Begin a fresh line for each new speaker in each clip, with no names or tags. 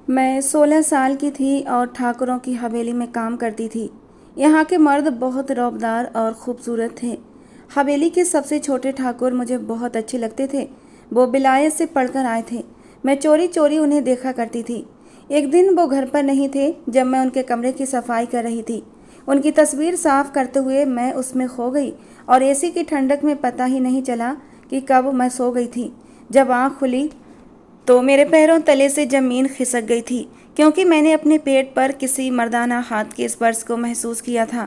मैं 16 साल की थी और ठाकुरों की हवेली में काम करती थी। यहाँ के मर्द बहुत रौबदार और ख़ूबसूरत थे। हवेली के सबसे छोटे ठाकुर मुझे बहुत अच्छे लगते थे। वो विलायत से पढ़कर आए थे। मैं चोरी चोरी उन्हें देखा करती थी। एक दिन वो घर पर नहीं थे जब मैं उनके कमरे की सफाई कर रही थी। उनकी तस्वीर साफ करते हुए मैं उसमें खो गई और एसी की ठंडक में पता ही नहीं चला कि कब मैं सो गई थी। जब आँख खुली तो मेरे पैरों तले से ज़मीन खिसक गई थी, क्योंकि मैंने अपने पेट पर किसी मर्दाना हाथ के स्पर्श को महसूस किया था।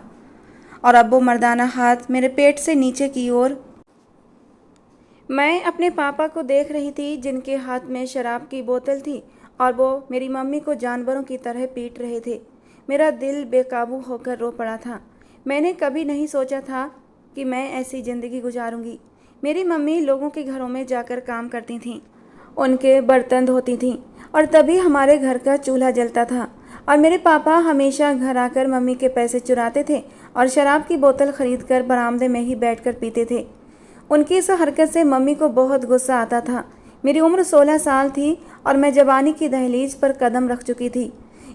और अब वो मर्दाना हाथ मेरे पेट से नीचे की ओर। मैं अपने पापा को देख रही थी, जिनके हाथ में शराब की बोतल थी और वो मेरी मम्मी को जानवरों की तरह पीट रहे थे। मेरा दिल बेकाबू होकर रो पड़ा था। मैंने कभी नहीं सोचा था कि मैं ऐसी ज़िंदगी गुजारूंगी। मेरी मम्मी लोगों के घरों में जाकर काम करती थीं, उनके बर्तन धोती थीं और तभी हमारे घर का चूल्हा जलता था। और मेरे पापा हमेशा घर आकर मम्मी के पैसे चुराते थे और शराब की बोतल खरीद कर बरामदे में ही बैठकर पीते थे। उनकी इस हरकत से मम्मी को बहुत गुस्सा आता था। मेरी उम्र 16 साल थी और मैं जवानी की दहलीज पर कदम रख चुकी थी।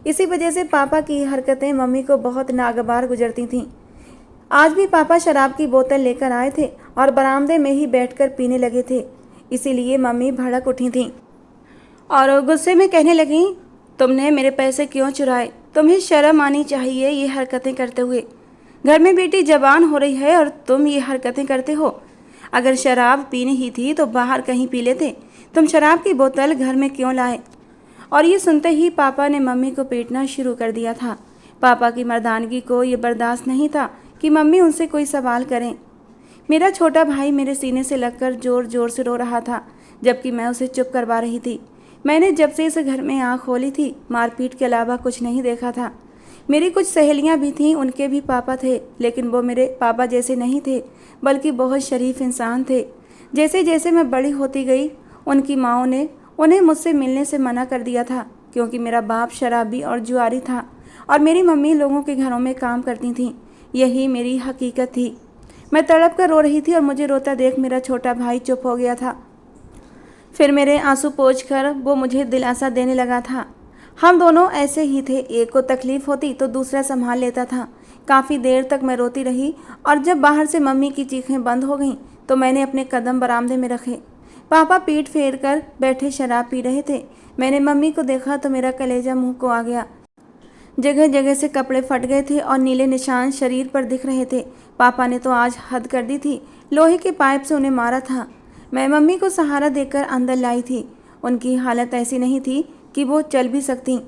इसी वजह से पापा की हरकतें मम्मी को बहुत नागवार गुजरती थीं। आज भी पापा शराब की बोतल लेकर आए थे और बरामदे में ही बैठकर पीने लगे थे। इसीलिए मम्मी भड़क उठी थीं और गुस्से में कहने लगीं, तुमने मेरे पैसे क्यों चुराए? तुम्हें शर्म आनी चाहिए ये हरकतें करते हुए। घर में बेटी जवान हो रही है और तुम ये हरकतें करते हो। अगर शराब पीनी ही थी तो बाहर कहीं पी लेते। तुम शराब की बोतल घर में क्यों लाए? और ये सुनते ही पापा ने मम्मी को पीटना शुरू कर दिया था। पापा की मर्दानगी को ये बर्दाश्त नहीं था कि मम्मी उनसे कोई सवाल करें। मेरा छोटा भाई मेरे सीने से लगकर ज़ोर ज़ोर से रो रहा था, जबकि मैं उसे चुप करवा रही थी। मैंने जब से इस घर में आँख खोली थी, मारपीट के अलावा कुछ नहीं देखा था। मेरी कुछ सहेलियाँ भी थीं, उनके भी पापा थे, लेकिन वो मेरे पापा जैसे नहीं थे, बल्कि बहुत शरीफ इंसान थे। जैसे जैसे मैं बड़ी होती गई, उनकी माँओं ने उन्हें मुझसे मिलने से मना कर दिया था, क्योंकि मेरा बाप शराबी और जुआरी था और मेरी मम्मी लोगों के घरों में काम करती थीं। यही मेरी हकीकत थी। मैं तड़प कर रो रही थी और मुझे रोता देख मेरा छोटा भाई चुप हो गया था। फिर मेरे आंसू पोंछकर वो मुझे दिलासा देने लगा था। हम दोनों ऐसे ही थे, एक को तकलीफ़ होती तो दूसरा संभाल लेता था। काफ़ी देर तक मैं रोती रही और जब बाहर से मम्मी की चीखें बंद हो गईं तो मैंने अपने कदम बरामदे में रखे। पापा पीठ फेर कर बैठे शराब पी रहे थे। मैंने मम्मी को देखा तो मेरा कलेजा मुँह को आ गया। जगह जगह से कपड़े फट गए थे और नीले निशान शरीर पर दिख रहे थे। पापा ने तो आज हद कर दी थी, लोहे के पाइप से उन्हें मारा था। मैं मम्मी को सहारा देकर अंदर लाई थी। उनकी हालत ऐसी नहीं थी कि वो चल भी सकती।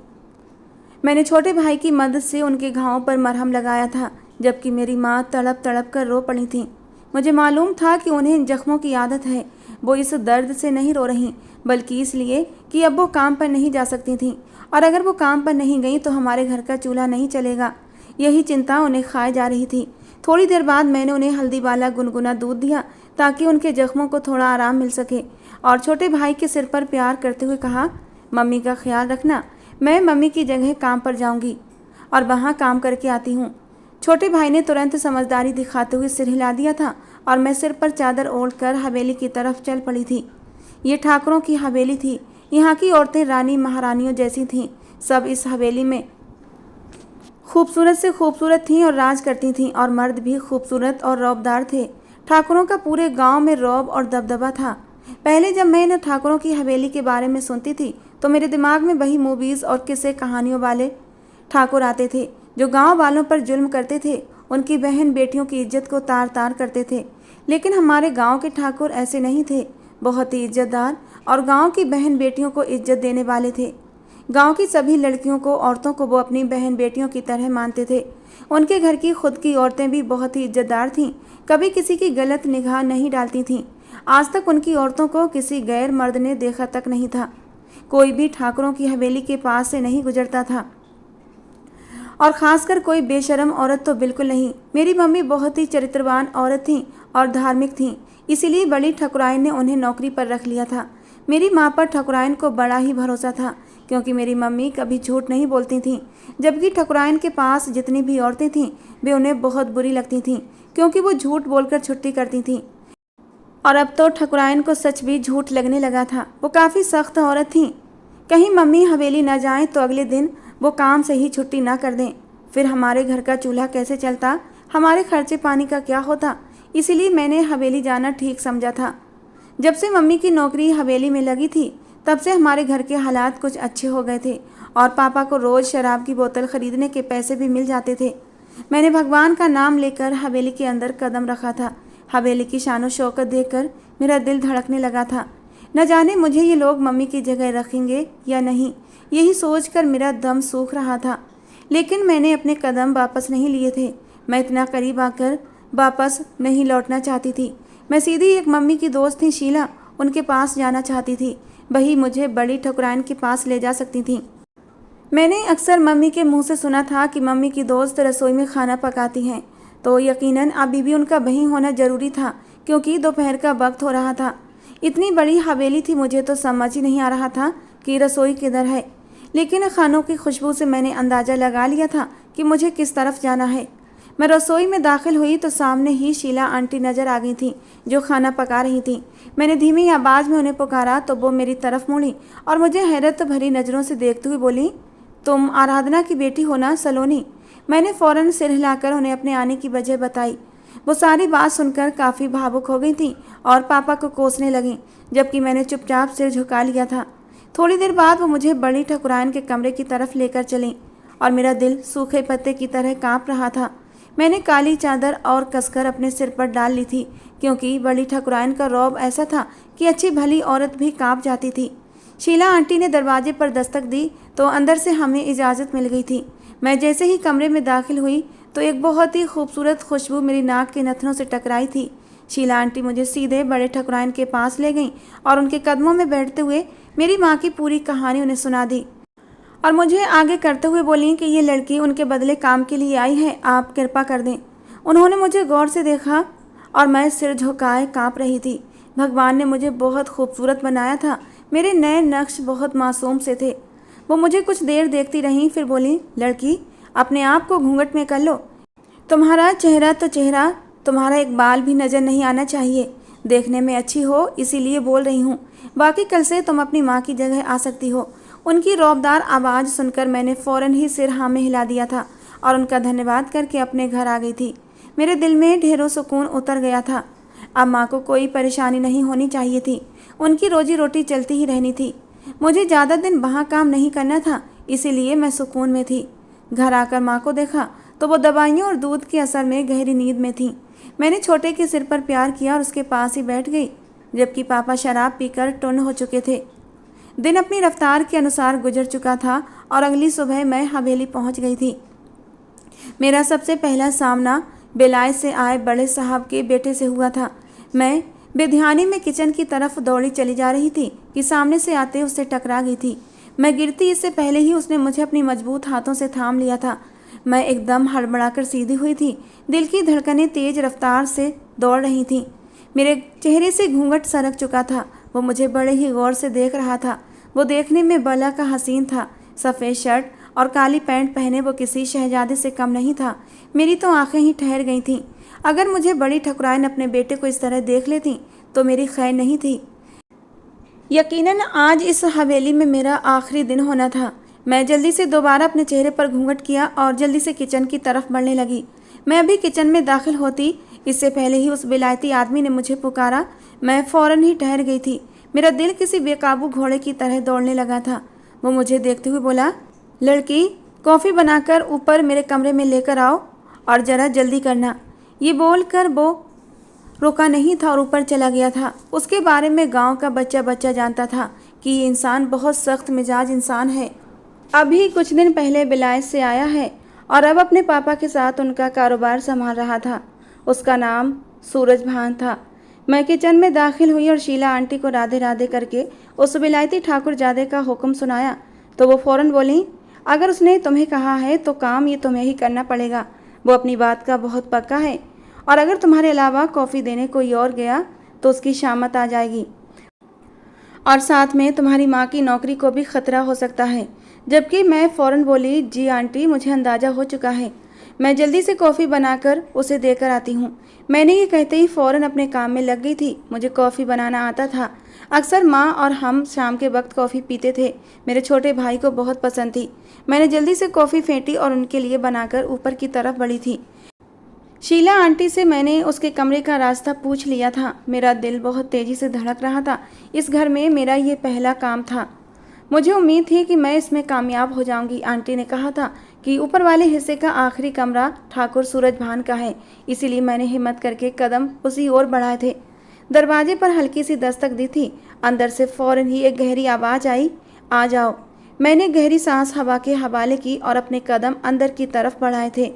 मैंने छोटे भाई की मदद से उनके घावों पर मरहम लगाया था, जबकि मेरी माँ तड़प तड़प कर रो पड़ी थी। मुझे मालूम था कि उन्हें इन जख्मों की आदत है। वो इस दर्द से नहीं रो रही, बल्कि इसलिए कि अब वो काम पर नहीं जा सकती थीं, और अगर वो काम पर नहीं गई तो हमारे घर का चूल्हा नहीं चलेगा। यही चिंता उन्हें खाए जा रही थी। थोड़ी देर बाद मैंने उन्हें हल्दी वाला गुनगुना दूध दिया ताकि उनके जख्मों को थोड़ा आराम मिल सके, और छोटे भाई के सिर पर प्यार करते हुए कहा, मम्मी का ख्याल रखना। मैं मम्मी की जगह काम पर जाऊंगी और वहाँ काम करके आती हूँ। छोटे भाई ने तुरंत समझदारी दिखाते हुए सिर हिला दिया था और मैं सिर पर चादर ओढ़कर हवेली की तरफ चल पड़ी थी। ये ठाकुरों की हवेली थी। यहाँ की औरतें रानी महारानियों जैसी थीं। सब इस हवेली में खूबसूरत से खूबसूरत थीं और राज करती थीं, और मर्द भी खूबसूरत और रौबदार थे। ठाकुरों का पूरे गांव में रौब और दबदबा था। पहले जब मैं इन ठाकुरों की हवेली के बारे में सुनती थी तो मेरे दिमाग में वही मूवीज़ और किस्से कहानियों वाले ठाकुर आते थे, जो गांव वालों पर जुल्म करते थे, उनकी बहन बेटियों की इज्जत को तार तार करते थे। लेकिन हमारे गांव के ठाकुर ऐसे नहीं थे। बहुत ही इज्जतदार और गांव की बहन बेटियों को इज्जत देने वाले थे। गांव की सभी लड़कियों को, औरतों को वो अपनी बहन बेटियों की तरह मानते थे। उनके घर की खुद की औरतें भी बहुत ही इज्जतदार थीं, कभी किसी की गलत निगाह नहीं डालती थीं। आज तक उनकी औरतों को किसी गैर मर्द ने देखा तक नहीं था। कोई भी ठाकुरों की हवेली के पास से नहीं गुजरता था, और ख़ासकर कोई बेशर्म औरत तो बिल्कुल नहीं। मेरी मम्मी बहुत ही चरित्रवान औरत थीं और धार्मिक थीं, इसीलिए बड़ी ठकुराइन ने उन्हें नौकरी पर रख लिया था। मेरी माँ पर ठकुराइन को बड़ा ही भरोसा था, क्योंकि मेरी मम्मी कभी झूठ नहीं बोलती थीं, जबकि ठकुराइन के पास जितनी भी औरतें थीं वे उन्हें बहुत बुरी लगती थीं, क्योंकि वो झूठ बोलकर छुट्टी करती थीं। और अब तो ठकुराइन को सच भी झूठ लगने लगा था। वो काफ़ी सख्त औरत थीं। कहीं मम्मी हवेली न जाएं तो अगले दिन वो काम से ही छुट्टी ना कर दें। फिर हमारे घर का चूल्हा कैसे चलता, हमारे खर्चे पानी का क्या होता। इसीलिए मैंने हवेली जाना ठीक समझा था। जब से मम्मी की नौकरी हवेली में लगी थी तब से हमारे घर के हालात कुछ अच्छे हो गए थे और पापा को रोज़ शराब की बोतल खरीदने के पैसे भी मिल जाते थे। मैंने भगवान का नाम लेकर हवेली के अंदर कदम रखा था। हवेली की शानो शौकत देखकर मेरा दिल धड़कने लगा था। न जाने मुझे ये लोग मम्मी की जगह रखेंगे या नहीं, यही सोचकर मेरा दम सूख रहा था। लेकिन मैंने अपने कदम वापस नहीं लिए थे। मैं इतना करीब आकर वापस नहीं लौटना चाहती थी। मैं सीधी एक मम्मी की दोस्त थी शीला, उनके पास जाना चाहती थी। वही मुझे बड़ी ठकुराइन के पास ले जा सकती थी। मैंने अक्सर मम्मी के मुंह से सुना था कि मम्मी की दोस्त रसोई में खाना पकाती हैं, तो यकीनन अभी भी उनका वहीं होना ज़रूरी था, क्योंकि दोपहर का वक्त हो रहा था। इतनी बड़ी हवेली थी, मुझे तो समझ ही नहीं आ रहा था कि रसोई किधर है। लेकिन खानों की खुशबू से मैंने अंदाज़ा लगा लिया था कि मुझे किस तरफ जाना है। मैं रसोई में दाखिल हुई तो सामने ही शीला आंटी नज़र आ गई थी, जो खाना पका रही थी। मैंने धीमी आवाज़ में उन्हें पुकारा तो वो मेरी तरफ मुड़ी और मुझे हैरत भरी नज़रों से देखते हुए बोली, तुम आराधना की बेटी हो ना सलोनी? मैंने फ़ौरन सिर हिलाकर उन्हें अपने आने की वजह बताई। वो सारी बात सुनकर काफ़ी भावुक हो गई थी और पापा को कोसने लगीं, जबकि मैंने चुपचाप सिर झुका लिया था। थोड़ी देर बाद वो मुझे बड़ी ठकुराइन के कमरे की तरफ लेकर चलीं और मेरा दिल सूखे पत्ते की तरह काँप रहा था। मैंने काली चादर और कसकर अपने सिर पर डाल ली थी, क्योंकि बड़ी ठकुराइन का रौब ऐसा था कि अच्छी भली औरत भी काँप जाती थी। शीला आंटी ने दरवाजे पर दस्तक दी तो अंदर से हमें इजाज़त मिल गई थी। मैं जैसे ही कमरे में दाखिल हुई तो एक बहुत ही खूबसूरत खुशबू मेरी नाक के नथनों से टकराई थी। शीला आंटी मुझे सीधे बड़े ठकुराइन के पास ले गईं और उनके कदमों में बैठते हुए मेरी माँ की पूरी कहानी उन्हें सुना दी और मुझे आगे करते हुए बोली कि ये लड़की उनके बदले काम के लिए आई है, आप कृपा कर दें। उन्होंने मुझे गौर से देखा और मैं सिर झुकाए काँप रही थी। भगवान ने मुझे बहुत खूबसूरत बनाया था। मेरे नए नक्श बहुत मासूम से थे। वो मुझे कुछ देर देखती रहीं, फिर बोली, लड़की अपने आप को घूंघट में कर लो। तुम्हारा चेहरा तो चेहरा, तुम्हारा एक बाल भी नज़र नहीं आना चाहिए। देखने में अच्छी हो इसीलिए बोल रही हूँ, बाकी कल से तुम अपनी माँ की जगह आ सकती हो। उनकी रौबदार आवाज़ सुनकर मैंने फ़ौरन ही सिर हाँ में हिला दिया था और उनका धन्यवाद करके अपने घर आ गई थी। मेरे दिल में ढेरों सुकून उतर गया था। अब माँ को कोई परेशानी नहीं होनी चाहिए थी। उनकी रोजी रोटी चलती ही रहनी थी। मुझे ज़्यादा दिन वहाँ काम नहीं करना था, इसीलिए मैं सुकून में थी। घर आकर माँ को देखा तो वो दवाइयों और दूध के असर में गहरी नींद में थी। मैंने छोटे के सिर पर प्यार किया और उसके पास ही बैठ गई, जबकि पापा शराब पीकर टुन्न हो चुके थे। दिन अपनी रफ्तार के अनुसार गुजर चुका था और अगली सुबह मैं हवेली पहुंच गई थी। मेरा सबसे पहला सामना बेलायत से आए बड़े साहब के बेटे से हुआ था। मैं बेध्यानी में किचन की तरफ दौड़ी चली जा रही थी कि सामने से आते उससे टकरा गई थी। मैं गिरती इससे पहले ही उसने मुझे अपनी मजबूत हाथों से थाम लिया था। मैं एकदम हड़बड़ाकर सीधी हुई थी। दिल की धड़कनें तेज रफ्तार से दौड़ रही थीं। मेरे चेहरे से घूंघट सरक चुका था। वो मुझे बड़े ही गौर से देख रहा था। वो देखने में बला का हसीन था। सफ़ेद शर्ट और काली पैंट पहने वो किसी शहजादे से कम नहीं था। मेरी तो आंखें ही ठहर गई थीं। अगर मुझे बड़ी ठकुराइन अपने बेटे को इस तरह देख लेती तो मेरी खैर नहीं थी। यकीनन आज इस हवेली में मेरा आखिरी दिन होना था। मैं जल्दी से दोबारा अपने चेहरे पर घूंघट किया और जल्दी से किचन की तरफ बढ़ने लगी। मैं अभी किचन में दाखिल होती इससे पहले ही उस विलायती आदमी ने मुझे पुकारा। मैं फ़ौरन ही ठहर गई थी। मेरा दिल किसी बेकाबू घोड़े की तरह दौड़ने लगा था। वो मुझे देखते हुए बोला, लड़की कॉफ़ी बनाकर ऊपर मेरे कमरे में लेकर आओ और ज़रा जल्दी करना। ये बोलकर वो रुका नहीं था और ऊपर चला गया था। उसके बारे में गांव का बच्चा बच्चा जानता था कि ये इंसान बहुत सख्त मिजाज इंसान है। अभी कुछ दिन पहले विलायत से आया है और अब अपने पापा के साथ उनका कारोबार संभाल रहा था। उसका नाम सूरज भान था। मैं किचन में दाखिल हुई और शीला आंटी को राधे राधे करके उस विलायती ठाकुरजादे का हुक्म सुनाया तो वो फ़ौरन बोली, अगर उसने तुम्हें कहा है तो काम ये तुम्हें ही करना पड़ेगा। वो अपनी बात का बहुत पक्का है और अगर तुम्हारे अलावा कॉफ़ी देने कोई और गया तो उसकी शामत आ जाएगी और साथ में तुम्हारी माँ की नौकरी को भी ख़तरा हो सकता है। जबकि मैं फ़ौरन बोली, जी आंटी मुझे अंदाज़ा हो चुका है, मैं जल्दी से कॉफ़ी बनाकर उसे देकर आती हूँ। मैंने ये कहते ही फ़ौरन अपने काम में लग गई थी। मुझे कॉफ़ी बनाना आता था। अक्सर माँ और हम शाम के वक्त कॉफ़ी पीते थे। मेरे छोटे भाई को बहुत पसंद थी। मैंने जल्दी से कॉफ़ी फेंटी और उनके लिए बनाकर ऊपर की तरफ बढ़ी थी। शीला आंटी से मैंने उसके कमरे का रास्ता पूछ लिया था। मेरा दिल बहुत तेज़ी से धड़क रहा था। इस घर में मेरा ये पहला काम था। मुझे उम्मीद थी कि मैं इसमें कामयाब हो जाऊंगी। आंटी ने कहा था कि ऊपर वाले हिस्से का आखिरी कमरा ठाकुर सूरजभान का है, इसीलिए मैंने हिम्मत करके कदम उसी ओर बढ़ाए थे। दरवाजे पर हल्की सी दस्तक दी थी। अंदर से फौरन ही एक गहरी आवाज़ आई, आ जाओ। मैंने गहरी सांस हवा के हवाले की और अपने कदम अंदर की तरफ बढ़ाए थे।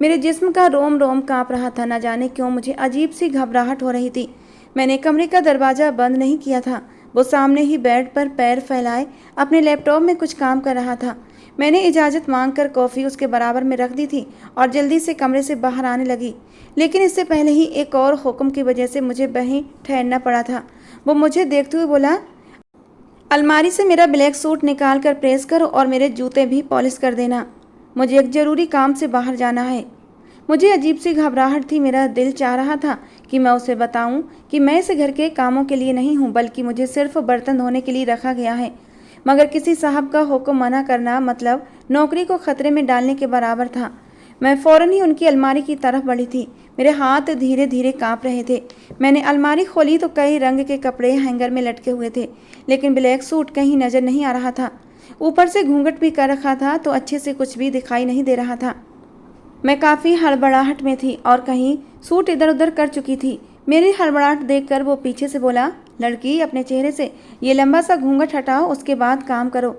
मेरे जिस्म का रोम रोम काँप रहा था। न जाने क्यों मुझे अजीब सी घबराहट हो रही थी। मैंने कमरे का दरवाज़ा बंद नहीं किया था। वो सामने ही बेड पर पैर फैलाए अपने लैपटॉप में कुछ काम कर रहा था। मैंने इजाज़त मांगकर कॉफ़ी उसके बराबर में रख दी थी और जल्दी से कमरे से बाहर आने लगी। लेकिन इससे पहले ही एक और हुक्म की वजह से मुझे वहीं ठहरना पड़ा था। वो मुझे देखते हुए बोला, अलमारी से मेरा ब्लैक सूट निकाल कर प्रेस करो और मेरे जूते भी पॉलिश कर देना। मुझे एक ज़रूरी काम से बाहर जाना है। मुझे अजीब सी घबराहट थी। मेरा दिल चाह रहा था कि मैं उसे बताऊं कि मैं इस घर के कामों के लिए नहीं हूं, बल्कि मुझे सिर्फ बर्तन धोने के लिए रखा गया है। मगर किसी साहब का हुक्म मना करना मतलब नौकरी को खतरे में डालने के बराबर था। मैं फ़ौरन ही उनकी अलमारी की तरफ बढ़ी थी। मेरे हाथ धीरे धीरे काँप रहे थे। मैंने अलमारी खोली तो कई रंग के कपड़े हैंगर में लटके हुए थे, लेकिन ब्लैक सूट कहीं नज़र नहीं आ रहा था। ऊपर से घूंघट भी कर रखा था तो अच्छे से कुछ भी दिखाई नहीं दे रहा था। मैं काफ़ी हड़बड़ाहट में थी और कहीं सूट इधर उधर कर चुकी थी। मेरी हड़बड़ाहट देखकर वो पीछे से बोला, लड़की अपने चेहरे से ये लंबा सा घूंघट हटाओ, उसके बाद काम करो।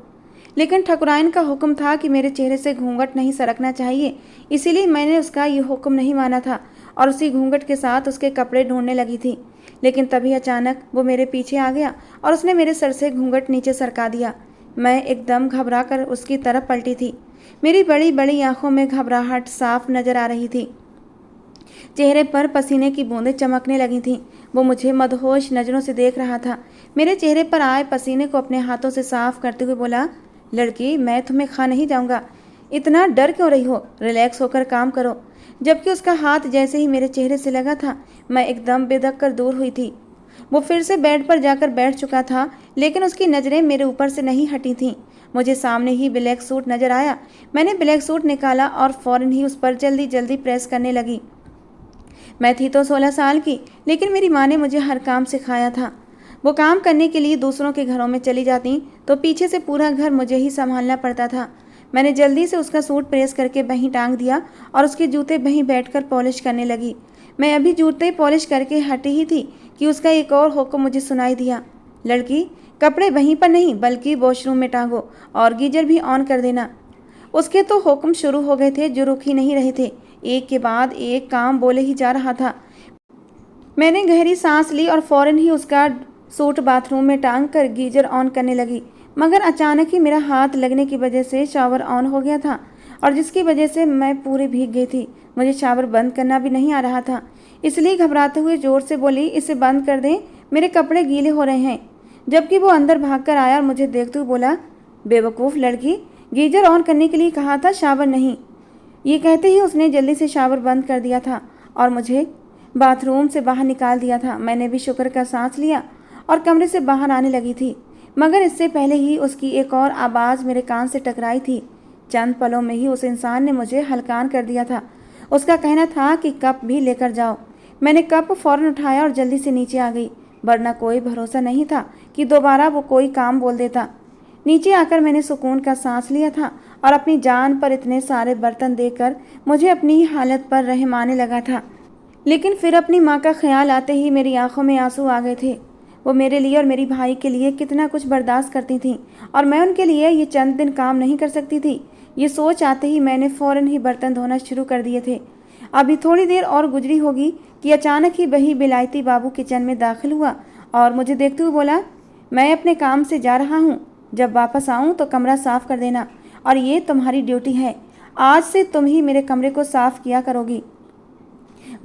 लेकिन ठकुराइन का हुक्म था कि मेरे चेहरे से घूंघट नहीं सरकना चाहिए, इसीलिए मैंने उसका ये हुक्म नहीं माना था और उसी घूंघट के साथ उसके कपड़े ढूंढने लगी थी। लेकिन तभी अचानक वो मेरे पीछे आ गया और उसने मेरे सर से घूंघट नीचे सरका दिया। मैं एकदम घबरा कर उसकी तरफ पलटी थी। मेरी बड़ी बड़ी आंखों में घबराहट साफ नजर आ रही थी। चेहरे पर पसीने की बूंदें चमकने लगी थीं। वो मुझे मदहोश नज़रों से देख रहा था। मेरे चेहरे पर आए पसीने को अपने हाथों से साफ करते हुए बोला, लड़की मैं तुम्हें खा नहीं जाऊंगा, इतना डर क्यों रही हो, रिलैक्स होकर काम करो। जबकि उसका हाथ जैसे ही मेरे चेहरे से लगा था, मैं एकदम बेधक कर दूर हुई थी। वो फिर से बेड पर जाकर बैठ चुका था, लेकिन उसकी नज़रें मेरे ऊपर से नहीं हटी थीं। मुझे सामने ही ब्लैक सूट नज़र आया। मैंने ब्लैक सूट निकाला और फ़ौरन ही उस पर जल्दी जल्दी प्रेस करने लगी। मैं थी तो 16 साल की, लेकिन मेरी माँ ने मुझे हर काम सिखाया था। वो काम करने के लिए दूसरों के घरों में चली जाती तो पीछे से पूरा घर मुझे ही संभालना पड़ता था। मैंने जल्दी से उसका सूट प्रेस करके वहीं टांग दिया और उसके जूते वहीं बैठकर पॉलिश करने लगी। मैं अभी जूते पॉलिश करके हटी ही थी कि उसका एक और हुक्म मुझे सुनाई दिया, लड़की कपड़े वहीं पर नहीं बल्कि वॉशरूम में टांगो और गीजर भी ऑन कर देना। उसके तो हुक्म शुरू हो गए थे जो रुक ही नहीं रहे थे। एक के बाद एक काम बोले ही जा रहा था। मैंने गहरी सांस ली और फ़ौरन ही उसका सूट बाथरूम में टांग कर गीजर ऑन करने लगी। मगर अचानक ही मेरा हाथ लगने की वजह से शावर ऑन हो गया था और जिसकी वजह से मैं पूरी भीग गई थी। मुझे शावर बंद करना भी नहीं आ रहा था, इसलिए घबराते हुए ज़ोर से बोली, इसे बंद कर दें, मेरे कपड़े गीले हो रहे हैं। जबकि वो अंदर भागकर आया और मुझे देखते हुए बोला, बेवकूफ़ लड़की, गीजर ऑन करने के लिए कहा था, शावर नहीं। ये कहते ही उसने जल्दी से शावर बंद कर दिया था और मुझे बाथरूम से बाहर निकाल दिया था। मैंने भी शुक्र का सांस लिया और कमरे से बाहर आने लगी थी, मगर इससे पहले ही उसकी एक और आवाज़ मेरे कान से टकराई थी। चंद पलों में ही उस इंसान ने मुझे हलकान कर दिया था। उसका कहना था कि कप भी लेकर जाओ। मैंने कप फ़ौरन उठाया और जल्दी से नीचे आ गई, वरना कोई भरोसा नहीं था कि दोबारा वो कोई काम बोल देता। नीचे आकर मैंने सुकून का सांस लिया था और अपनी जान पर इतने सारे बर्तन देखकर मुझे अपनी हालत पर रहम आने लगा था। लेकिन फिर अपनी माँ का ख्याल आते ही मेरी आंखों में आंसू आ गए थे। वो मेरे लिए और मेरी भाई के लिए कितना कुछ बर्दाश्त करती थीं और मैं उनके लिए ये चंद दिन काम नहीं कर सकती थी। ये सोच आते ही मैंने फ़ौरन ही बर्तन धोना शुरू कर दिए थे। अभी थोड़ी देर और गुजरी होगी कि अचानक ही वही बिलायती बाबू किचन में दाखिल हुआ और मुझे देखते हुए बोला, मैं अपने काम से जा रहा हूँ, जब वापस आऊँ तो कमरा साफ़ कर देना और ये तुम्हारी ड्यूटी है। आज से तुम ही मेरे कमरे को साफ़ किया करोगी।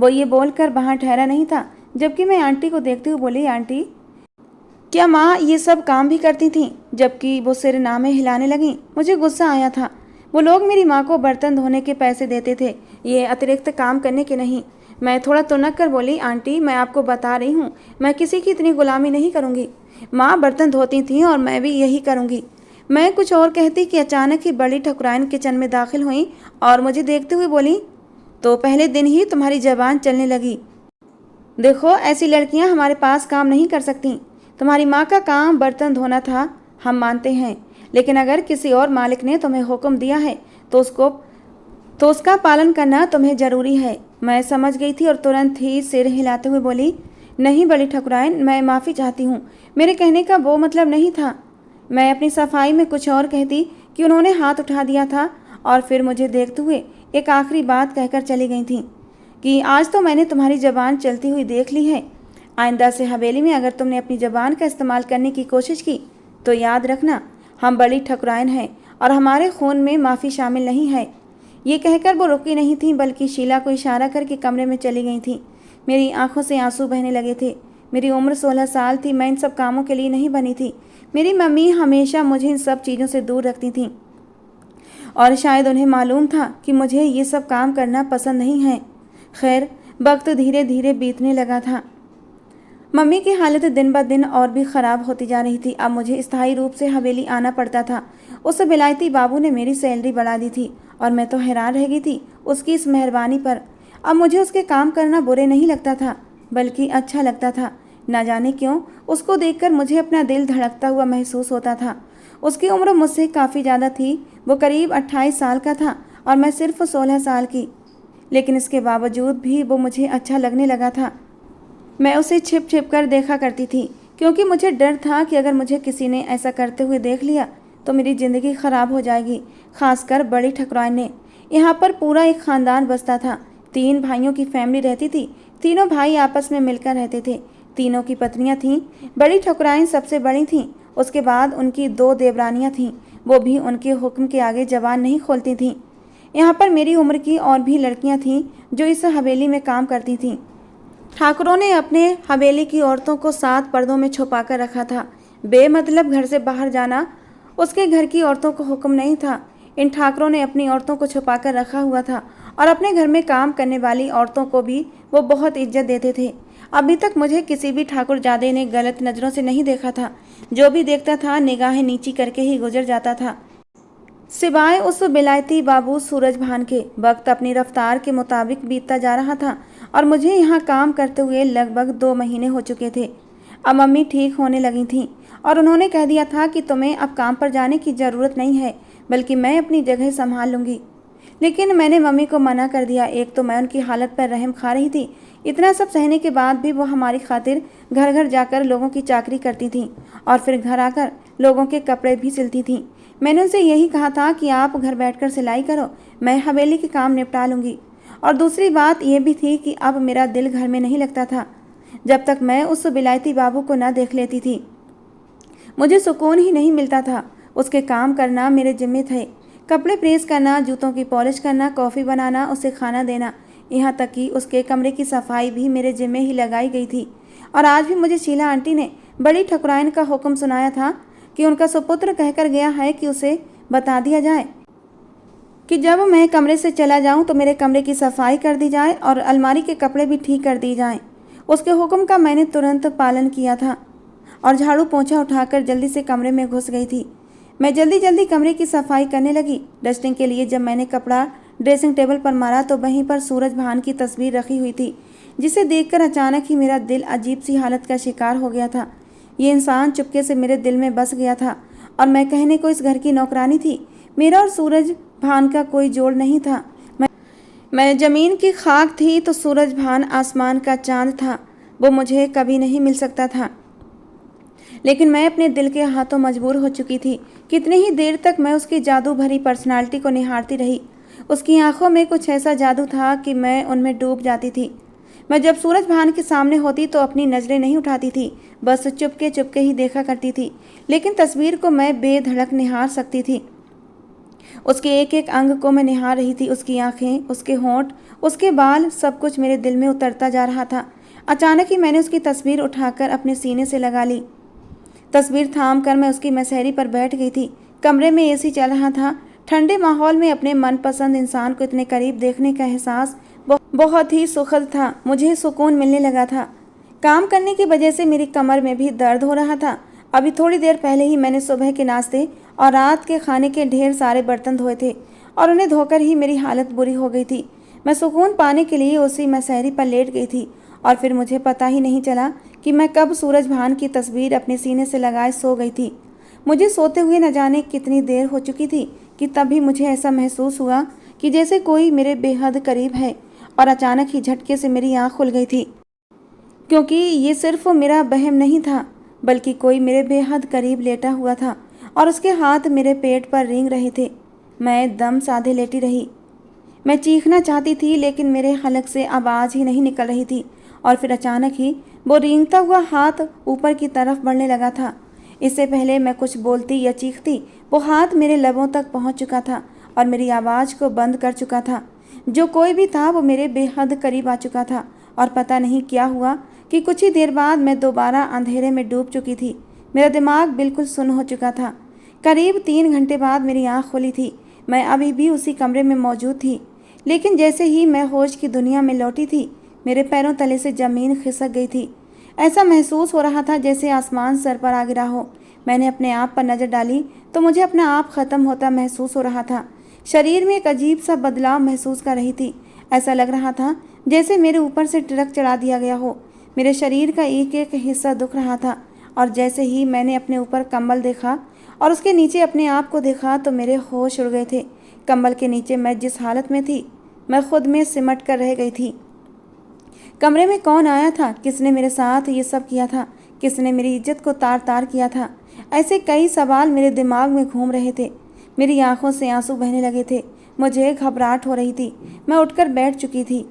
वो ये बोलकर वहाँ ठहरा नहीं था, जबकि मैं आंटी को देखते हुए बोली, आंटी क्या माँ ये सब काम भी करती थीं? जबकि वो सिर नामे हिलाने लगीं। मुझे गुस्सा आया था। वो लोग मेरी माँ को बर्तन धोने के पैसे देते थे, ये अतिरिक्त काम करने के नहीं। मैं थोड़ा तुनक कर बोली, आंटी मैं आपको बता रही हूँ, मैं किसी की इतनी गुलामी नहीं करूँगी। माँ बर्तन धोती थी और मैं भी यही करूँगी। मैं कुछ और कहती कि अचानक ही बड़ी ठकुराइन किचन में दाखिल हुई और मुझे देखते हुए बोली, तो पहले दिन ही तुम्हारी जबान चलने लगी। देखो ऐसी लड़कियां हमारे पास काम नहीं कर सकती। तुम्हारी माँ का काम बर्तन धोना था, हम मानते हैं, लेकिन अगर किसी और मालिक ने तुम्हें हुक्म दिया है तो उसका पालन करना तुम्हें ज़रूरी है। मैं समझ गई थी और तुरंत ही सिर हिलाते हुए बोली, नहीं बड़ी ठकुराइन, मैं माफ़ी चाहती हूँ, मेरे कहने का वो मतलब नहीं था। मैं अपनी सफाई में कुछ और कहती कि उन्होंने हाथ उठा दिया था और फिर मुझे देखते हुए एक आखिरी बात कहकर चली गई थी कि आज तो मैंने तुम्हारी ज़बान चलती हुई देख ली है। आइंदा से हवेली में अगर तुमने अपनी ज़बान का इस्तेमाल करने की कोशिश की तो याद रखना, हम बड़ी ठकुराइन हैं और हमारे खून में माफ़ी शामिल नहीं है। ये कहकर वो रुकी नहीं थी, बल्कि शीला को इशारा करके कमरे में चली गई थी। मेरी आंखों से आंसू बहने लगे थे। मेरी उम्र 16 साल थी, मैं इन सब कामों के लिए नहीं बनी थी। मेरी मम्मी हमेशा मुझे इन सब चीज़ों से दूर रखती थी और शायद उन्हें मालूम था कि मुझे ये सब काम करना पसंद नहीं है। खैर, वक्त धीरे धीरे बीतने लगा था। मम्मी की हालत दिन ब दिन और भी ख़राब होती जा रही थी। अब मुझे स्थायी रूप से हवेली आना पड़ता था। उस विलायती बाबू ने मेरी सैलरी बढ़ा दी थी और मैं तो हैरान रह गई थी उसकी इस मेहरबानी पर। अब मुझे उसके काम करना बुरे नहीं लगता था, बल्कि अच्छा लगता था। ना जाने क्यों उसको देखकर मुझे अपना दिल धड़कता हुआ महसूस होता था। उसकी उम्र मुझसे काफ़ी ज़्यादा थी। वो करीब 28 साल का था और मैं सिर्फ 16 साल की, लेकिन इसके बावजूद भी वो मुझे अच्छा लगने लगा था। मैं उसे छिप छिप कर देखा करती थी, क्योंकि मुझे डर था कि अगर मुझे किसी ने ऐसा करते हुए देख लिया तो मेरी ज़िंदगी ख़राब हो जाएगी, खासकर बड़ी ठकुराइन ने। यहाँ पर पूरा एक ख़ानदान बसता था। 3 भाइयों की फैमिली रहती थी। तीनों भाई आपस में मिलकर रहते थे। तीनों की पत्नियाँ थीं। बड़ी ठकुराइन सबसे बड़ी थीं। उसके बाद उनकी 2 देवरानियाँ थीं, वो भी उनके हुक्म के आगे जबान नहीं खोलती थीं। यहाँ पर मेरी उम्र की और भी लड़कियाँ थीं जो इस हवेली में काम करती थीं। ठाकुरों ने अपने हवेली की औरतों को 7 पर्दों में छुपा कर रखा था। बेमतलब घर से बाहर जाना उसके घर की औरतों को हुक्म नहीं था। इन ठाकुरों ने अपनी औरतों को छुपा कर रखा हुआ था और अपने घर में काम करने वाली औरतों को भी वो बहुत इज्जत देते थे। अभी तक मुझे किसी भी ठाकुरजादे ने गलत नज़रों से नहीं देखा था। जो भी देखता था निगाहें नीची करके ही गुजर जाता था, सिवाय उस बिलायती बाबू सूरजभान के। वक्त अपनी रफ्तार के मुताबिक बीतता जा रहा था और मुझे यहाँ काम करते हुए लगभग 2 महीने हो चुके थे। अब मम्मी ठीक होने लगी थीं और उन्होंने कह दिया था कि तुम्हें अब काम पर जाने की ज़रूरत नहीं है, बल्कि मैं अपनी जगह संभाल लूँगी। लेकिन मैंने मम्मी को मना कर दिया। एक तो मैं उनकी हालत पर रहम खा रही थी। इतना सब सहने के बाद भी वो हमारी खातिर घर घर जाकर लोगों की चाकरी करती थीं और फिर घर आकर लोगों के कपड़े भी सिलती थीं। मैंने उनसे यही कहा था कि आप घर बैठकर सिलाई करो, मैं हवेली के काम निपटा लूँगी। और दूसरी बात यह भी थी कि अब मेरा दिल घर में नहीं लगता था जब तक मैं उस बिलायती बाबू को न देख लेती थी। मुझे सुकून ही नहीं मिलता था। उसके काम करना मेरे जिम्मे थे। कपड़े प्रेस करना, जूतों की पॉलिश करना, कॉफ़ी बनाना, उसे खाना देना, यहाँ तक कि उसके कमरे की सफाई भी मेरे जिम्मे ही लगाई गई थी। और आज भी मुझे शीला आंटी ने बड़ी ठकुराइन का हुक्म सुनाया था कि उनका सुपुत्र कहकर गया है कि उसे बता दिया जाए कि जब मैं कमरे से चला जाऊं तो मेरे कमरे की सफाई कर दी जाए और अलमारी के कपड़े भी ठीक कर दिए जाएं। उसके हुक्म का मैंने तुरंत पालन किया था और झाड़ू पोंछा उठाकर जल्दी से कमरे में घुस गई थी। मैं जल्दी जल्दी कमरे की सफाई करने लगी। डस्टिंग के लिए जब मैंने कपड़ा ड्रेसिंग टेबल पर मारा तो वहीं पर सूरजभान की तस्वीर रखी हुई थी, जिसे देखकर अचानक ही मेरा दिल अजीब सी हालत का शिकार हो गया था। ये इंसान चुपके से मेरे दिल में बस गया था और मैं कहने को इस घर की नौकरानी थी। मेरा और सूरजभान का कोई जोड़ नहीं था। मैं ज़मीन की खाक थी तो सूरजभान आसमान का चांद था। वो मुझे कभी नहीं मिल सकता था, लेकिन मैं अपने दिल के हाथों मजबूर हो चुकी थी। कितनी ही देर तक मैं उसकी जादू भरी पर्सनालिटी को निहारती रही। उसकी आंखों में कुछ ऐसा जादू था कि मैं उनमें डूब जाती थी। मैं जब सूरजभान के सामने होती तो अपनी नज़रें नहीं उठाती थी, बस चुपके चुपके ही देखा करती थी। लेकिन तस्वीर को मैं बेधड़क निहार सकती थी। उसके एक एक अंग को मैं निहार रही थी। उसकी आंखें, उसके होंठ, उसके बाल, सब कुछ मेरे दिल में उतरता जा रहा था। अचानक ही मैंने उसकी तस्वीर उठाकर अपने सीने से लगा ली। तस्वीर थाम कर मैं उसकी मसहरी पर बैठ गई थी। कमरे में एसी चल रहा था। ठंडे माहौल में अपने मनपसंद इंसान को इतने करीब देखने का एहसास बहुत ही सुखद था। मुझे सुकून मिलने लगा था। काम करने की वजह से मेरी कमर में भी दर्द हो रहा था। अभी थोड़ी देर पहले ही मैंने सुबह के नाश्ते और रात के खाने के ढेर सारे बर्तन धोए थे और उन्हें धोकर ही मेरी हालत बुरी हो गई थी। मैं सुकून पाने के लिए उसी मसहरी पर लेट गई थी और फिर मुझे पता ही नहीं चला कि मैं कब सूरज भान की तस्वीर अपने सीने से लगाए सो गई थी। मुझे सोते हुए न जाने कितनी देर हो चुकी थी कि तभी मुझे ऐसा महसूस हुआ कि जैसे कोई मेरे बेहद करीब है और अचानक ही झटके से मेरी आँख खुल गई थी, क्योंकि ये सिर्फ मेरा वहम नहीं था बल्कि कोई मेरे बेहद करीब लेटा हुआ था और उसके हाथ मेरे पेट पर रेंग रहे थे। मैं दम साधे लेटी रही। मैं चीखना चाहती थी लेकिन मेरे हलक से आवाज़ ही नहीं निकल रही थी और फिर अचानक ही वो रेंगता हुआ हाथ ऊपर की तरफ बढ़ने लगा था। इससे पहले मैं कुछ बोलती या चीखती वो हाथ मेरे लबों तक पहुंच चुका था और मेरी आवाज़ को बंद कर चुका था। जो कोई भी था वो मेरे बेहद करीब आ चुका था और पता नहीं क्या हुआ कि कुछ ही देर बाद मैं दोबारा अंधेरे में डूब चुकी थी। मेरा दिमाग बिल्कुल सुन्न हो चुका था। करीब 3 घंटे बाद मेरी आँख खुली थी। मैं अभी भी उसी कमरे में मौजूद थी, लेकिन जैसे ही मैं होश की दुनिया में लौटी थी मेरे पैरों तले से ज़मीन खिसक गई थी। ऐसा महसूस हो रहा था जैसे आसमान सर पर आ गिरा हो। मैंने अपने आप पर नज़र डाली तो मुझे अपना आप ख़त्म होता महसूस हो रहा था। शरीर में एक अजीब सा बदलाव महसूस कर रही थी। ऐसा लग रहा था जैसे मेरे ऊपर से ट्रक चढ़ा दिया गया हो। मेरे शरीर का एक एक हिस्सा दुख रहा था और जैसे ही मैंने अपने ऊपर कंबल देखा और उसके नीचे अपने आप को देखा तो मेरे होश उड़ गए थे। कंबल के नीचे मैं जिस हालत में थी मैं खुद में सिमट कर रह गई थी। कमरे में कौन आया था? किसने मेरे साथ ये सब किया था? किसने मेरी इज्जत को तार तार किया था? ऐसे कई सवाल मेरे दिमाग में घूम रहे थे। मेरी आंखों से आंसू बहने लगे थे। मुझे घबराहट हो रही थी। मैं उठकर बैठ चुकी थी।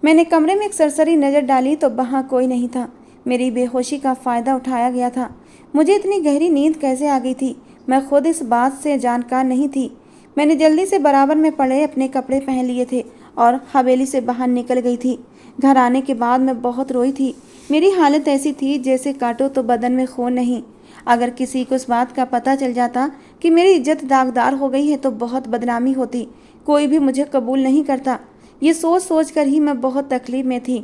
मैंने कमरे में एक सरसरी नज़र डाली तो वहाँ कोई नहीं था। मेरी बेहोशी का फ़ायदा उठाया गया था। मुझे इतनी गहरी नींद कैसे आ गई थी मैं खुद इस बात से जानकार नहीं थी। मैंने जल्दी से बराबर में पड़े अपने कपड़े पहन लिए थे और हवेली से बाहर निकल गई थी। घर आने के बाद मैं बहुत रोई थी। मेरी हालत ऐसी थी जैसे काटो तो बदन में खून नहीं। अगर किसी को इस बात का पता चल जाता कि मेरी इज्जत दागदार हो गई है तो बहुत बदनामी होती। कोई भी मुझे कबूल नहीं करता। ये सोच सोच कर ही मैं बहुत तकलीफ में थी।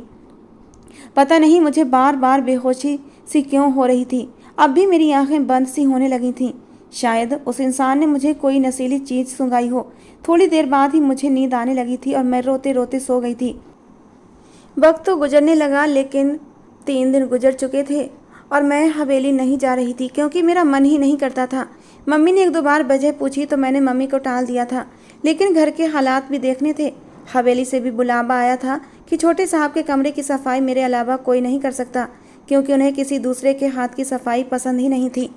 पता नहीं मुझे बार बार बेहोशी सी क्यों हो रही थी। अब भी मेरी आंखें बंद सी होने लगी थीं। शायद उस इंसान ने मुझे कोई नशीली चीज़ सुंघाई हो। थोड़ी देर बाद ही मुझे नींद आने लगी थी और मैं रोते रोते सो गई थी। वक्त तो गुजरने लगा लेकिन 3 दिन गुजर चुके थे और मैं हवेली नहीं जा रही थी क्योंकि मेरा मन ही नहीं करता था। मम्मी ने 1-2 बार वजह पूछी तो मैंने मम्मी को टाल दिया था, लेकिन घर के हालात भी देखने थे। हवेली से भी बुलावा आया था कि छोटे साहब के कमरे की सफाई मेरे अलावा कोई नहीं कर सकता, क्योंकि उन्हें किसी दूसरे के हाथ की सफाई पसंद ही नहीं थी।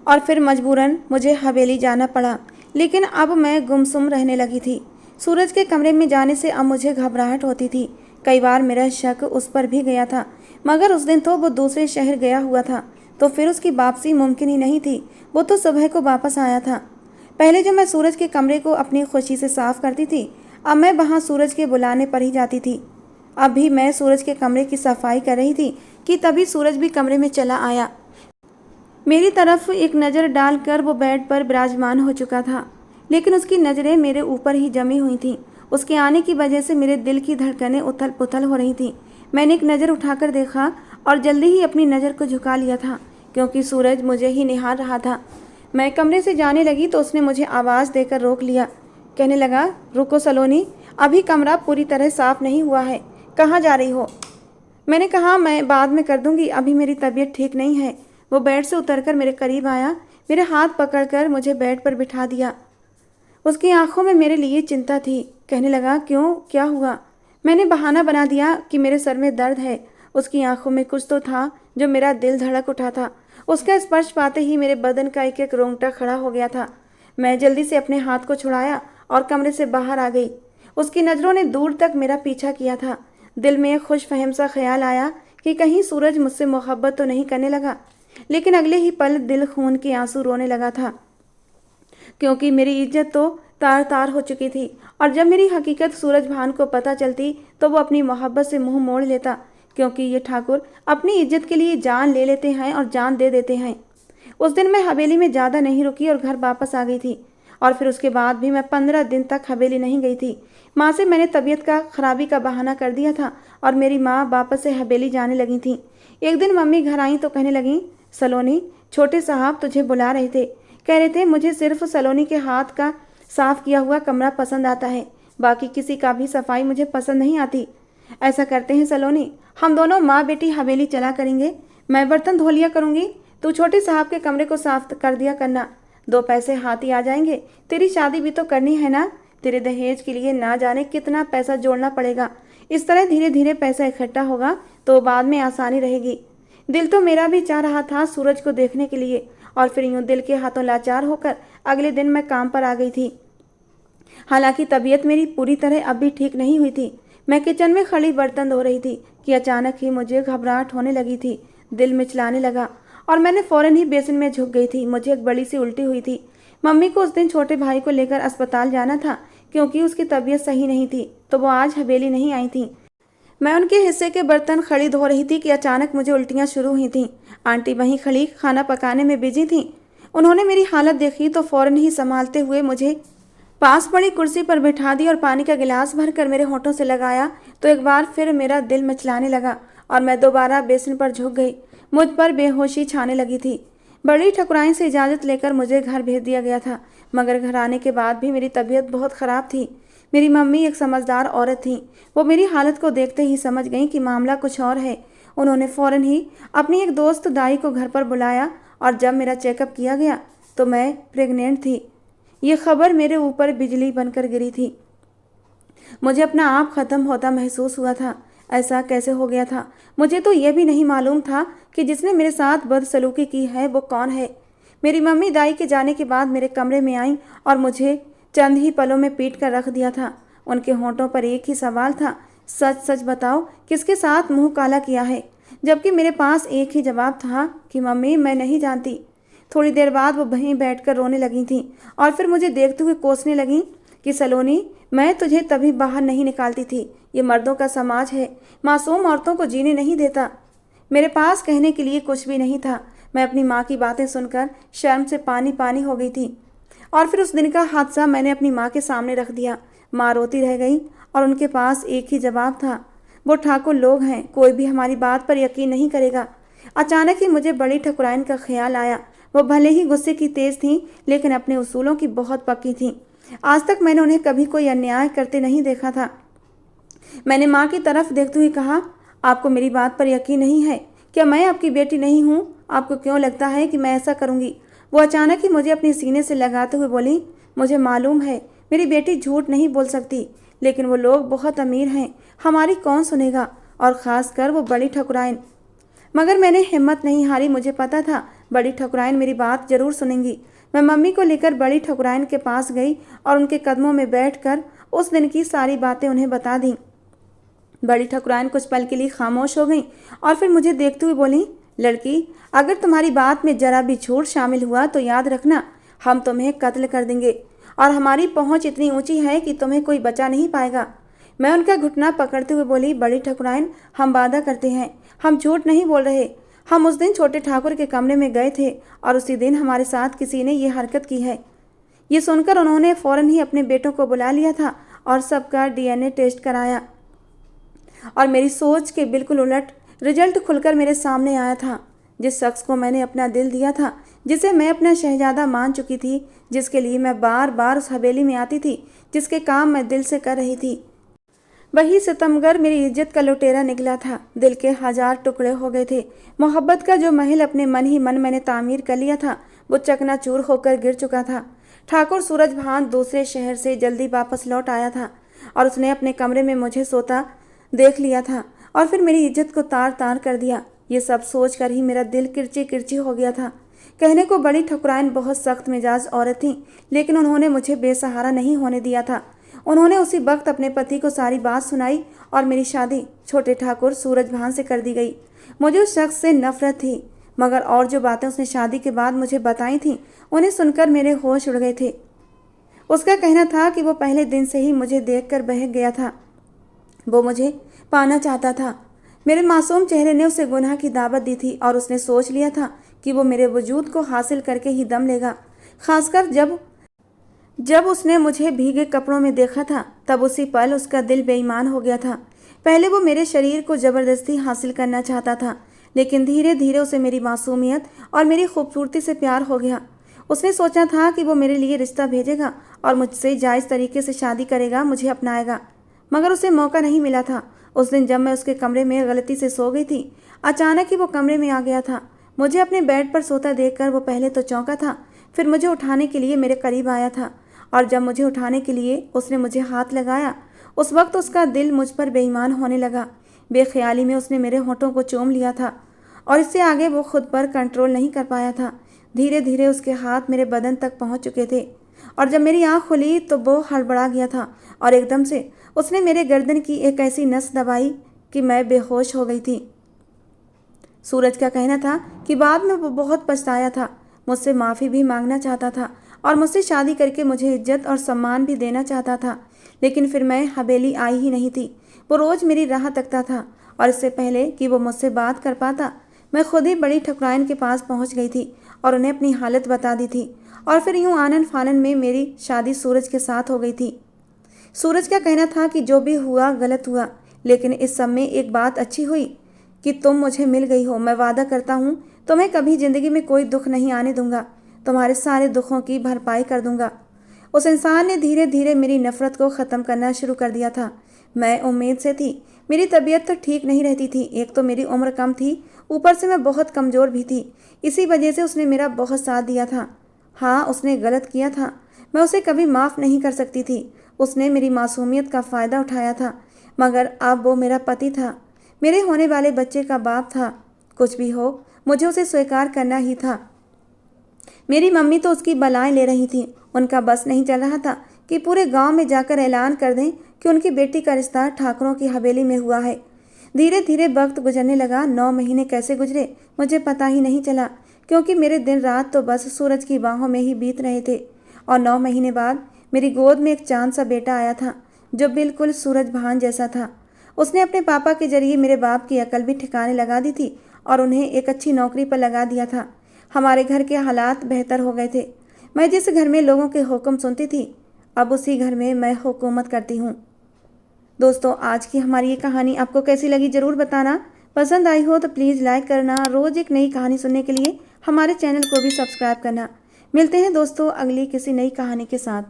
और फिर मजबूरन मुझे हवेली जाना पड़ा। लेकिन अब मैं गुमसुम रहने लगी थी। सूरज के कमरे में जाने से अब मुझे घबराहट होती थी। कई बार मेरा शक उस पर भी गया था, मगर उस दिन तो वो दूसरे शहर गया हुआ था, तो फिर उसकी वापसी मुमकिन ही नहीं थी। वो तो सुबह को वापस आया था। पहले जो मैं सूरज के कमरे को अपनी खुशी से साफ करती थी, अब मैं वहाँ सूरज के बुलाने पर ही जाती थी। अब भी मैं सूरज के कमरे की सफाई कर रही थी कि तभी सूरज भी कमरे में चला आया। मेरी तरफ एक नज़र डालकर वो बेड पर विराजमान हो चुका था, लेकिन उसकी नज़रें मेरे ऊपर ही जमी हुई थीं। उसके आने की वजह से मेरे दिल की धड़कनें उथल पुथल हो रही थीं। मैंने एक नज़र उठाकर देखा और जल्दी ही अपनी नज़र को झुका लिया था, क्योंकि सूरज मुझे ही निहार रहा था। मैं कमरे से जाने लगी तो उसने मुझे आवाज़ देकर रोक लिया। कहने लगा, रुको सलोनी, अभी कमरा पूरी तरह साफ़ नहीं हुआ है, कहाँ जा रही हो? मैंने कहा, मैं बाद में कर दूँगी, अभी मेरी तबीयत ठीक नहीं है। वो बेड से उतरकर मेरे करीब आया, मेरे हाथ पकड़कर मुझे बेड पर बिठा दिया। उसकी आंखों में मेरे लिए चिंता थी। कहने लगा, क्यों, क्या हुआ? मैंने बहाना बना दिया कि मेरे सर में दर्द है। उसकी आंखों में कुछ तो था जो मेरा दिल धड़क उठा था। उसका स्पर्श पाते ही मेरे बदन का एक एक रोंगटा खड़ा हो गया था। मैं जल्दी से अपने हाथ को छुड़ाया और कमरे से बाहर आ गई। उसकी नज़रों ने दूर तक मेरा पीछा किया था। दिल में एक खुश फहम सा ख्याल आया कि कहीं सूरज मुझसे मोहब्बत तो नहीं करने लगा, लेकिन अगले ही पल दिल खून के आंसू रोने लगा था, क्योंकि मेरी इज्जत तो तार तार हो चुकी थी। और जब मेरी हकीकत सूरज भान को पता चलती तो वो अपनी मोहब्बत से मुंह मोड़ लेता, क्योंकि ये ठाकुर अपनी इज्जत के लिए जान ले लेते हैं और जान दे देते हैं। उस दिन मैं हवेली में ज़्यादा नहीं रुकी और घर वापस आ गई थी और फिर उसके बाद भी मैं 15 दिन तक हवेली नहीं गई थी। माँ से मैंने तबीयत का खराबी का बहाना कर दिया था और मेरी माँ वापस से हवेली जाने लगी थी। एक दिन मम्मी घर आई तो कहने लगी, सलोनी, छोटे साहब तुझे बुला रहे थे। कह रहे थे मुझे सिर्फ सलोनी के हाथ का साफ किया हुआ कमरा पसंद आता है, बाकी किसी का भी सफाई मुझे पसंद नहीं आती। ऐसा करते हैं सलोनी, हम दोनों माँ बेटी हवेली चला करेंगे। मैं बर्तन धो लिया करूँगी, तू छोटे साहब के कमरे को साफ कर दिया करना। 2 पैसे हाथ ही आ जाएंगे। तेरी शादी भी तो करनी है ना। तेरे दहेज के लिए ना जाने कितना पैसा जोड़ना पड़ेगा। इस तरह धीरे धीरे पैसा इकट्ठा होगा तो बाद में आसानी रहेगी। दिल तो मेरा भी चाह रहा था सूरज को देखने के लिए, और फिर यूं दिल के हाथों लाचार होकर अगले दिन मैं काम पर आ गई थी। हालांकि तबीयत मेरी पूरी तरह अब भी ठीक नहीं हुई थी। मैं किचन में खड़ी बर्तन धो रही थी कि अचानक ही मुझे घबराहट होने लगी थी। दिल मिचलाने लगा और मैंने फौरन ही बेसिन में झुक गई थी। मुझे एक बड़ी सी उल्टी हुई थी। मम्मी को उस दिन छोटे भाई को लेकर अस्पताल जाना था क्योंकि उसकी तबीयत सही नहीं थी, तो वो आज हवेली नहीं आई थी। मैं उनके हिस्से के बर्तन खड़ी धो रही थी कि अचानक मुझे उल्टियाँ शुरू हुई थीं। आंटी वहीं खड़ी खाना पकाने में बिजी थीं। उन्होंने मेरी हालत देखी तो फौरन ही संभालते हुए मुझे पास पड़ी कुर्सी पर बिठा दी और पानी का गिलास भरकर मेरे होठों से लगाया तो एक बार फिर मेरा दिल मचलाने लगा और मैं दोबारा बेसिन पर झुक गई। मुझ पर बेहोशी छाने लगी थी। बड़ी ठकुराइन से इजाज़त लेकर मुझे घर भेज दिया गया था, मगर घर आने के बाद भी मेरी तबीयत बहुत ख़राब थी। मेरी मम्मी एक समझदार औरत थी। वो मेरी हालत को देखते ही समझ गई कि मामला कुछ और है। उन्होंने फ़ौरन ही अपनी एक दोस्त दाई को घर पर बुलाया और जब मेरा चेकअप किया गया तो मैं प्रेग्नेंट थी। ये खबर मेरे ऊपर बिजली बनकर गिरी थी। मुझे अपना आप ख़त्म होता महसूस हुआ था। ऐसा कैसे हो गया था? मुझे तो यह भी नहीं मालूम था कि जिसने मेरे साथ बदसलूकी की है वो कौन है। मेरी मम्मी दाई के जाने के बाद मेरे कमरे में आई और मुझे चंद ही पलों में पीट कर रख दिया था। उनके होंठों पर एक ही सवाल था, सच सच बताओ किसके साथ मुंह काला किया है? जबकि मेरे पास एक ही जवाब था कि मम्मी मैं नहीं जानती। थोड़ी देर बाद वो वहीं बैठकर रोने लगी थी और फिर मुझे देखते हुए कोसने लगी कि सलोनी, मैं तुझे तभी बाहर नहीं निकालती थी। ये मर्दों का समाज है, मासूम औरतों को जीने नहीं देता। मेरे पास कहने के लिए कुछ भी नहीं था। मैं अपनी माँ की बातें सुनकर शर्म से पानी पानी हो गई थी। और फिर उस दिन का हादसा मैंने अपनी माँ के सामने रख दिया। माँ रोती रह गई और उनके पास एक ही जवाब था, वो ठाकुर लोग हैं, कोई भी हमारी बात पर यकीन नहीं करेगा। अचानक ही मुझे बड़ी ठकुराइन का ख्याल आया। वो भले ही गुस्से की तेज थी लेकिन अपने उसूलों की बहुत पक्की थी। आज तक मैंने उन्हें कभी कोई अन्याय करते नहीं देखा था। मैंने माँ की तरफ देखते हुए कहा, आपको मेरी बात पर यकीन नहीं है? क्या मैं आपकी बेटी नहीं हूँ? आपको क्यों लगता है कि मैं ऐसा करूँगी? वो अचानक ही मुझे अपने सीने से लगाते हुए बोली, मुझे मालूम है मेरी बेटी झूठ नहीं बोल सकती, लेकिन वो लोग बहुत अमीर हैं, हमारी कौन सुनेगा, और ख़ासकर वो बड़ी ठकुराइन। मगर मैंने हिम्मत नहीं हारी। मुझे पता था बड़ी ठकुराइन मेरी बात जरूर सुनेंगी। मैं मम्मी को लेकर बड़ी ठकुराइन के पास गई और उनके कदमों में बैठकर उस दिन की सारी बातें उन्हें बता दी। बड़ी ठकुराइन कुछ पल के लिए खामोश हो गई और फिर मुझे देखते हुए बोली, लड़की, अगर तुम्हारी बात में जरा भी झूठ शामिल हुआ तो याद रखना हम तुम्हें कत्ल कर देंगे, और हमारी पहुंच इतनी ऊंची है कि तुम्हें कोई बचा नहीं पाएगा। मैं उनका घुटना पकड़ते हुए बोली, बड़ी ठकुराइन, हम वादा करते हैं, हम झूठ नहीं बोल रहे। हम उस दिन छोटे ठाकुर के कमरे में गए थे और उसी दिन हमारे साथ किसी ने ये हरकत की है। ये सुनकर उन्होंने फ़ौरन ही अपने बेटों को बुला लिया था और सबका DNA टेस्ट कराया, और मेरी सोच के बिल्कुल उलट रिजल्ट खुलकर मेरे सामने आया था। जिस शख्स को मैंने अपना दिल दिया था, जिसे मैं अपना शहजादा मान चुकी थी, जिसके लिए मैं बार बार उस हवेली में आती थी, जिसके काम मैं दिल से कर रही थी, वही सितमगर मेरी इज्जत का लुटेरा निकला था। दिल के 1000 टुकड़े हो गए थे। मोहब्बत का जो महल अपने मन ही मन मैंने तामीर कर लिया था वो चकनाचूर होकर गिर चुका था। ठाकुर सूरजभान दूसरे शहर से जल्दी वापस लौट आया था और उसने अपने कमरे में मुझे सोता देख लिया था और फिर मेरी इज्जत को तार तार कर दिया। ये सब सोच कर ही मेरा दिल किरची किरची हो गया था। कहने को बड़ी ठकुराइन बहुत सख्त मिजाज औरत थी, लेकिन उन्होंने मुझे बेसहारा नहीं होने दिया था। उन्होंने उसी वक्त अपने पति को सारी बात सुनाई और मेरी शादी छोटे ठाकुर सूरजभान से कर दी गई। मुझे उस शख्स से नफरत थी, मगर और जो बातें उसने शादी के बाद मुझे बताई थीं उन्हें सुनकर मेरे होश उड़ गए थे। उसका कहना था कि वो पहले दिन से ही मुझे देखकर बहक गया था। वो मुझे पाना चाहता था। मेरे मासूम चेहरे ने उसे गुनाह की दावत दी थी और उसने सोच लिया था कि वो मेरे वजूद को हासिल करके ही दम लेगा, खासकर जब जब उसने मुझे भीगे कपड़ों में देखा था तब उसी पल उसका दिल बेईमान हो गया था। पहले वो मेरे शरीर को ज़बरदस्ती हासिल करना चाहता था, लेकिन धीरे धीरे उसे मेरी मासूमियत और मेरी खूबसूरती से प्यार हो गया। उसने सोचा था कि वो मेरे लिए रिश्ता भेजेगा और मुझसे जायज़ तरीके से शादी करेगा, मुझे अपनाएगा, मगर उसे मौका नहीं मिला था। उस दिन जब मैं उसके कमरे में गलती से सो गई थी, अचानक ही वो कमरे में आ गया था। मुझे अपने बेड पर सोता देखकर वो पहले तो चौंका था, फिर मुझे उठाने के लिए मेरे करीब आया था, और जब मुझे उठाने के लिए उसने मुझे हाथ लगाया, उस वक्त उसका दिल मुझ पर बेईमान होने लगा। बेख्याली में उसने मेरे होठों को चूम लिया था और इससे आगे वो खुद पर कंट्रोल नहीं कर पाया था। धीरे धीरे उसके हाथ मेरे बदन तक पहुंच चुके थे और जब मेरी आंख खुली तो वो हड़बड़ा गया था और एकदम से उसने मेरे गर्दन की एक ऐसी नस दबाई कि मैं बेहोश हो गई थी। सूरज का कहना था कि बाद में वो बहुत पछताया था, मुझसे माफ़ी भी मांगना चाहता था और मुझसे शादी करके मुझे इज्जत और सम्मान भी देना चाहता था, लेकिन फिर मैं हवेली आई ही नहीं थी। वो रोज़ मेरी राह तकता था और इससे पहले कि वो मुझसे बात कर पाता, मैं खुद ही बड़ी ठकुराइन के पास पहुंच गई थी और उन्हें अपनी हालत बता दी थी, और फिर यूं आनन फानन में मेरी शादी सूरज के साथ हो गई थी। सूरज का कहना था कि जो भी हुआ गलत हुआ, लेकिन इस सब में एक बात अच्छी हुई कि तुम मुझे मिल गई हो। मैं वादा करता हूँ तुम्हें कभी ज़िंदगी में कोई दुख नहीं आने दूंगा, तुम्हारे सारे दुखों की भरपाई कर दूंगा। उस इंसान ने धीरे धीरे मेरी नफ़रत को ख़त्म करना शुरू कर दिया था। मैं उम्मीद से थी, मेरी तबीयत तो ठीक नहीं रहती थी, एक तो मेरी उम्र कम थी, ऊपर से मैं बहुत कमज़ोर भी थी। इसी वजह से उसने मेरा बहुत साथ दिया था। हाँ, उसने गलत किया था, मैं उसे कभी माफ़ नहीं कर सकती थी। उसने मेरी मासूमियत का फ़ायदा उठाया था, मगर अब वो मेरा पति था, मेरे होने वाले बच्चे का बाप था। कुछ भी हो, मुझे उसे स्वीकार करना ही था। मेरी मम्मी तो उसकी बलाएं ले रही थी। उनका बस नहीं चल रहा था कि पूरे गांव में जाकर ऐलान कर दें कि उनकी बेटी का रिश्ता ठाकुरों की हवेली में हुआ है। धीरे धीरे वक्त गुजरने लगा। 9 महीने कैसे गुजरे मुझे पता ही नहीं चला, क्योंकि मेरे दिन रात तो बस सूरज की बाहों में ही बीत रहे थे। और 9 महीने बाद मेरी गोद में एक चांद सा बेटा आया था, जो बिल्कुल सूरज भान जैसा था। उसने अपने पापा के जरिए मेरे बाप की अकल भी ठिकाने लगा दी थी और उन्हें एक अच्छी नौकरी पर लगा दिया था। हमारे घर के हालात बेहतर हो गए थे। मैं जिस घर में लोगों के हुक्म सुनती थी, अब उसी घर में मैं हुकूमत करती हूँ। दोस्तों, आज की हमारी ये कहानी आपको कैसी लगी ज़रूर बताना। पसंद आई हो तो प्लीज़ लाइक करना। रोज़ एक नई कहानी सुनने के लिए हमारे चैनल को भी सब्सक्राइब करना। मिलते हैं दोस्तों अगली किसी नई कहानी के साथ।